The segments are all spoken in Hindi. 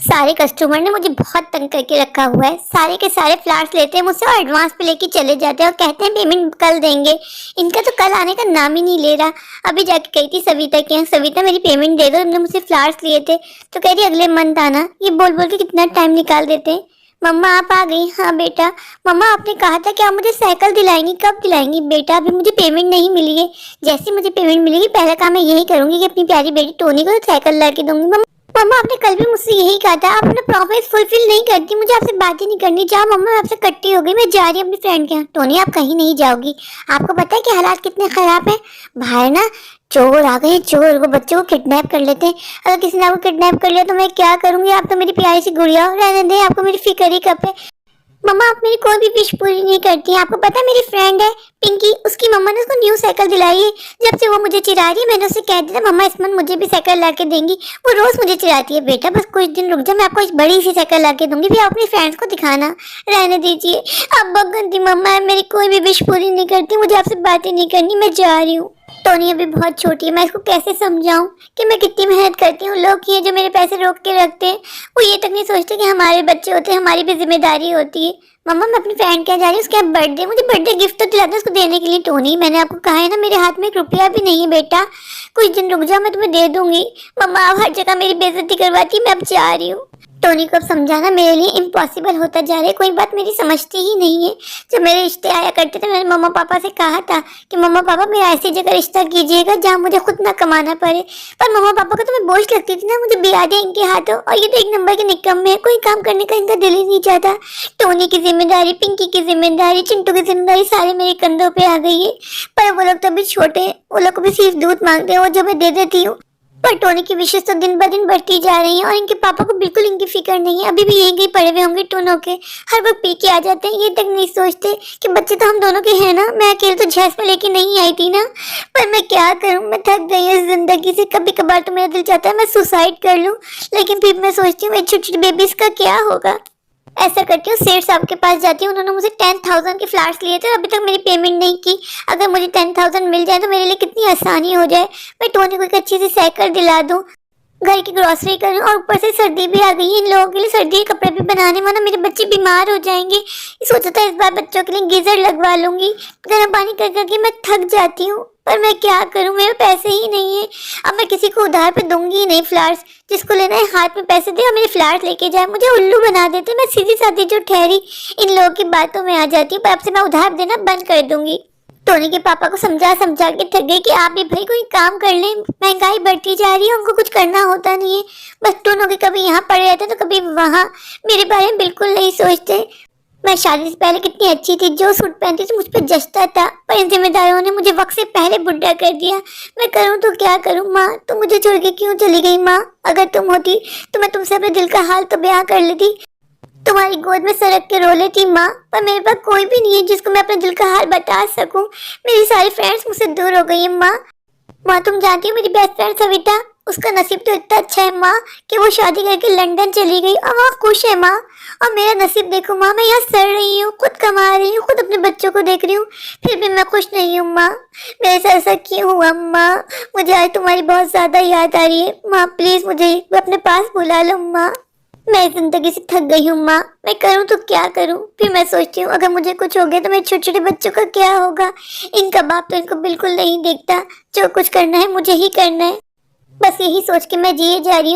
सारे कस्टमर ने मुझे बहुत तंग करके रखा हुआ है। सारे के सारे फ्लैट्स लेते हैं मुझसे और एडवांस पे लेके चले जाते हैं और कहते हैं पेमेंट कल देंगे। इनका तो कल आने का नाम ही नहीं ले रहा। अभी जाके गई थी सविता के यहाँ, सविता मेरी पेमेंट दे दो, तुमने मुझसे फ्लैट्स लिए थे। तो कह रही अगले मंथ आना। ये बोल बोल के कितना टाइम निकाल देते हैं। मम्मा आप आ गई? हाँ बेटा। मम्मा आपने कहा था कि आप मुझे साइकिल दिलाएंगी, कब दिलाएंगी? बेटा अभी मुझे पेमेंट नहीं मिली है। जैसे मुझे पेमेंट मिलेगी पहला काम मैं यही करूंगी कि अपनी प्यारी बेटी टोनी को साइकिल ला के दूंगी। मम्मा आपने कल भी मुझसे यही कहा था, आप अपना प्रॉमिस फुलफिल नहीं करती। मुझे आपसे बात ही नहीं करनी। जाओ मम्मा, मैं आपसे कट्टी हो गई, मैं जा रही हूँ अपनी फ्रेंड के यहाँ। टोनी आप कहीं नहीं जाओगी। आपको पता है कि हालात कितने खराब हैं। बाहर ना चोर आ गए, चोर वो बच्चों को किडनैप कर लेते हैं। अगर किसी ने आपको किडनैप कर लिया तो मैं क्या करूंगी? आप तो मेरी प्यारी सी गुड़िया हो, रहने दें, आपको मेरी फिक्र ही कब है। मम्मा आप मेरी कोई भी विश पूरी नहीं करती हैं। आपको पता है मेरी फ्रेंड है पिंकी, उसकी मम्मा ने उसको न्यू साइकिल दिलाई है। जब से वो मुझे चिढ़ा रही है मैंने उससे कह दिया मम्मा इस मंथ मुझे भी साइकिल ला के देंगी। वो रोज मुझे चिढ़ाती है। बेटा बस कुछ दिन रुक जा, मैं आपको एक बड़ी सी साइकिल ला के दूंगी, फिर आप अपनी फ्रेंड्स को दिखाना। रहने दीजिए, आप बहुत गंदी मम्मा है, मेरी कोई भी विश पूरी नहीं करती। मुझे आपसे बातें नहीं करनी, मैं जा रही हूँ। टोनी अभी बहुत छोटी है, मैं इसको कैसे समझाऊं कि मैं कितनी मेहनत करती हूँ। लोग ये जो मेरे पैसे रोक के रखते हैं वो ये तक नहीं सोचते कि हमारे बच्चे होते हैं, हमारी भी जिम्मेदारी होती है। मम्मा मैं अपनी फ्रेंड के यहाँ जा रही हूँ, उसके यहाँ बर्थडे, मुझे बर्थडे गिफ्ट तो दिला दो उसको देने के लिए। टोनी मैंने आपको कहा है ना मेरे हाथ में 1 रुपया भी नहीं है बेटा, कुछ दिन रुक जाओ मैं तुम्हें दे दूंगी। मम्मा आप हर जगह मेरी बेइज्जती करवाती, मैं अब जा रही हूँ। टोनी को अब समझाना मेरे लिए इम्पॉसिबल होता जा रहा है। कोई बात मेरी समझती ही नहीं है। जब मेरे रिश्ते आया करते थे मैंने मम्मा पापा से कहा था कि मम्मा पापा मेरा ऐसी जगह रिश्ता कीजिएगा जहाँ मुझे खुद ना कमाना पड़े। पर मम्मा पापा को तो मैं बोझ लगती थी ना, मुझे बिया दे इनके हाथों। और ये तो एक नंबर के निकम्मे है, कोई काम करने का इनका दिल ही नहीं चाहता। टोनी की जिम्मेदारी, पिंकी की जिम्मेदारी, चिंटू की जिम्मेदारी सारे मेरे कंधों पे आ गई है। पर वो लोग तो अभी छोटे, वो लोग को भी सिर्फ दूध मांगते हैं, वो जो मैं दे देती हूँ। पर टोनी की विशेष तो दिन ब दिन बढ़ती जा रही है और इनके पापा को बिल्कुल इनकी फिक्र नहीं है। अभी भी यहीं कहीं पड़े हुए होंगे टोनों के, हर वक्त पी के आ जाते हैं। ये तक नहीं सोचते कि बच्चे तो हम दोनों के हैं ना, मैं अकेले तो झैस में लेके नहीं आई थी ना। पर मैं क्या करूं, मैं थक गई हूं इस जिंदगी से। कभी कभार तो मेरा दिल चाहता है मैं सुसाइड कर लूं, लेकिन फिर मैं सोचती हूँ मेरी छोटी छोटी बेबीज का क्या होगा। ऐसा करती हूँ सेठ साहब के पास जाती हूँ, उन्होंने मुझे 10,000 के फ्लैट्स लिए थे और अभी तक मेरी पेमेंट नहीं की। अगर मुझे 10,000 मिल जाए तो मेरे लिए कितनी आसानी हो जाए। मैं टोनी को एक अच्छी सी साइकिल दिला दूँ, घर की ग्रोसरी करूँ, और ऊपर से सर्दी भी आ गई है। इन लोगों के लिए सर्दी के कपड़े भी बनाने, वरना मेरे बच्चे बीमार हो जाएंगे। सोचा था इस बार बच्चों के लिए गीजर लगवा लूंगी। गर्म पानी कर करके मैं थक जाती हूँ, पर मैं क्या करूँ, मेरे पैसे ही नहीं है। अब मैं किसी को उधार पे दूंगी ही नहीं फ्लैट्स। जिसको लेना है हाथ में पैसे दे और मेरे फ्लैट लेके जाए। मुझे उल्लू बना देते, मैं सीधी साधी जो ठहरी इन लोगों की बातों में आ जाती हूँ। पर अब से मैं उधार देना बंद कर दूंगी। टोनी के पापा को समझा समझा के थक गई कि आप भी भाई कोई काम कर लें, महंगाई बढ़ती जा रही है, उनको कुछ करना होता नहीं है। बस दोनों के कभी यहाँ पड़े रहते तो कभी वहाँ, मेरे बारे में बिल्कुल नहीं सोचते। मैं शादी से पहले कितनी अच्छी थी, जो सूट पहनती थी मुझ पर जचता था, पर इन जिम्मेदारियों ने मुझे वक्त से पहले बुढ़ा कर दिया। मैं करूँ तो क्या करूँ? माँ तुम मुझे छोड़ के क्यों चली गई? माँ अगर तुम होती तो मैं तुमसे अपने दिल का हाल तो बयां कर लेती, तुम्हारी गोद में सरक के रो लेती माँ। पर मेरे पास कोई भी नहीं है जिसको मैं अपने दिल का हाल बता सकूं। मेरी सारी फ्रेंड्स मुझसे दूर हो गई है माँ। माँ तुम जानती हो मेरी बेस्ट फ्रेंड सविता, उसका नसीब तो इतना अच्छा है माँ कि वो शादी करके लंदन चली गई और वहाँ खुश है माँ। और मेरा नसीब देखो माँ, मैं यहाँ सड़ रही हूँ, खुद कमा रही हूँ, खुद अपने बच्चों को देख रही हूँ, फिर भी मैं खुश नहीं हूँ माँ। मेरे साथ ऐसा क्यों हुआ माँ? मुझे आज तुम्हारी बहुत ज्यादा याद आ रही है माँ, प्लीज मुझे अपने पास बुला लो माँ। मैं जिंदगी से थक गई हूँ माँ, मैं करूँ तो क्या करूँ? फिर मैं सोचती हूँ अगर मुझे कुछ हो गया तो मेरे छोटे छोटे बच्चों का क्या होगा? इनका बाप तो इनको बिल्कुल नहीं देखता, जो कुछ करना है मुझे ही करना है। बस यही सोच के मैं जिए जा रही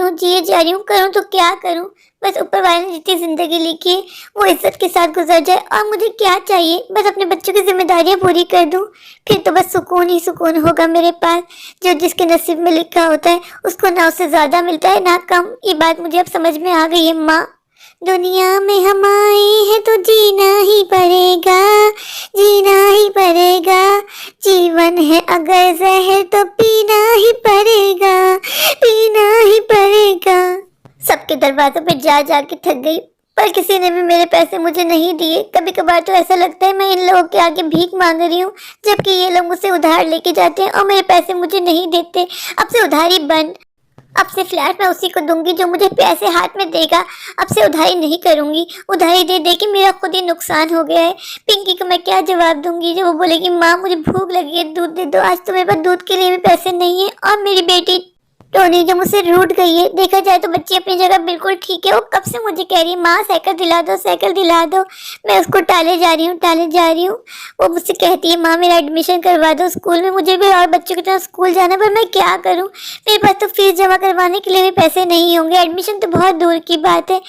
हूँ, करूँ तो क्या करूँ? बस ऊपर वाले ने जितनी जिंदगी लिखी है वो इज्जत के साथ गुजर जाए। और मुझे क्या चाहिए? बस अपने बच्चों की जिम्मेदारियां पूरी कर दूँ, फिर तो बस सुकून ही सुकून होगा मेरे पास। जो जिसके नसीब में लिखा होता है उसको ना उससे ज्यादा मिलता है ना कम। ये बात मुझे अब समझ में आ गई है माँ। दुनिया में हम आए हैं तो जीना ही पड़ेगा, जीना ही पड़ेगा। जीवन है अगर जहर तो पीना ही पड़ेगा, पीना ही पड़ेगा। सबके दरवाजों पे जा जा के थक गई, पर किसी ने भी मेरे पैसे मुझे नहीं दिए। कभी कभार तो ऐसा लगता है मैं इन लोगों के आगे भीख मांग रही हूँ, जबकि ये लोग मुझसे उधार लेके जाते हैं और मेरे पैसे मुझे नहीं देते। अब से उधारी बंद, अब से फ्लैट मैं उसी को दूंगी जो मुझे पैसे हाथ में देगा। अब से उधारी नहीं करूंगी, उधारी दे दे के मेरा खुद ही नुकसान हो गया है। पिंकी को मैं क्या जवाब दूंगी जब वो बोलेगी माँ मुझे भूख लगी है, दूध दे दो। आज तो मेरे पास दूध के लिए भी पैसे नहीं है। और मेरी बेटी टोनी जो मुझसे रूठ गई है, देखा जाए तो बच्ची अपनी जगह बिल्कुल ठीक है। वो कब से मुझे कह रही है माँ साइकिल दिला दो, साइकिल दिला दो। मैं उसको टाले जा रही हूँ। वो मुझसे कहती है माँ मेरा एडमिशन करवा दो स्कूल में, मुझे भी और बच्चों की तरह स्कूल जाना है, पर मैं क्या करूँ? मेरे पास तो फीस जमा करवाने के लिए भी पैसे नहीं होंगे, एडमिशन तो बहुत दूर की बात है।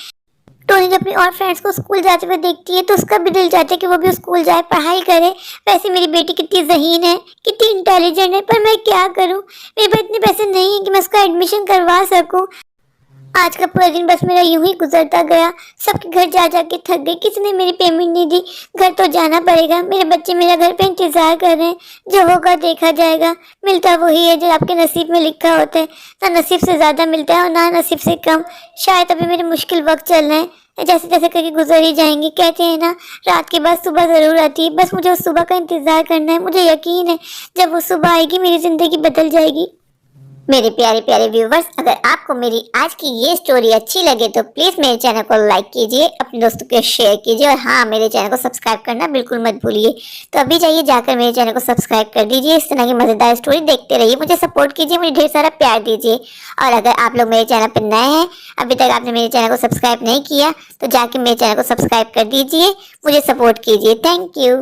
टोनी जब अपनी और फ्रेंड्स को स्कूल जाते हुए देखती है तो उसका भी दिल चाहता है कि वो भी स्कूल जाए, पढ़ाई करे। वैसे मेरी बेटी कितनी ज़हीन है, कितनी इंटेलिजेंट है, पर मैं क्या करूं? मेरे पास इतने पैसे नहीं हैं कि मैं उसका एडमिशन करवा सकूं। आज का पूरा दिन बस मेरा यूं ही गुजरता गया। सबके घर जा जा के थक गई, किसी ने मेरी पेमेंट नहीं दी। घर तो जाना पड़ेगा, मेरे बच्चे मेरा घर पे इंतजार कर रहे हैं। जो होगा देखा जाएगा। मिलता वही है जो आपके नसीब में लिखा होता है। ना नसीब से ज़्यादा मिलता है और ना नसीब से कम। शायद अभी मेरे मुश्किल वक्त चल रहे हैं, जैसे तैसे करके गुजर ही जाएंगे। कहते हैं ना रात के बाद सुबह ज़रूर आती है, बस मुझे उस सुबह का इंतज़ार करना है। मुझे यकीन है जब वो सुबह आएगी मेरी ज़िंदगी बदल जाएगी। मेरे प्यारे प्यारे व्यूवर्स, अगर आपको मेरी आज की ये स्टोरी अच्छी लगे तो प्लीज़ मेरे चैनल को लाइक कीजिए, अपने दोस्तों के शेयर कीजिए और हाँ, मेरे चैनल को सब्सक्राइब करना बिल्कुल मत भूलिए। तो अभी जाइए जाकर मेरे चैनल को सब्सक्राइब कर दीजिए। इस तरह की मज़ेदार स्टोरी देखते रहिए, मुझे सपोर्ट कीजिए, मुझे ढेर सारा प्यार दीजिए। और अगर आप लोग मेरे चैनल पर नए हैं, अभी तक आपने मेरे चैनल को सब्सक्राइब नहीं किया, तो जाके मेरे चैनल को सब्सक्राइब कर दीजिए, मुझे सपोर्ट कीजिए। Thank you.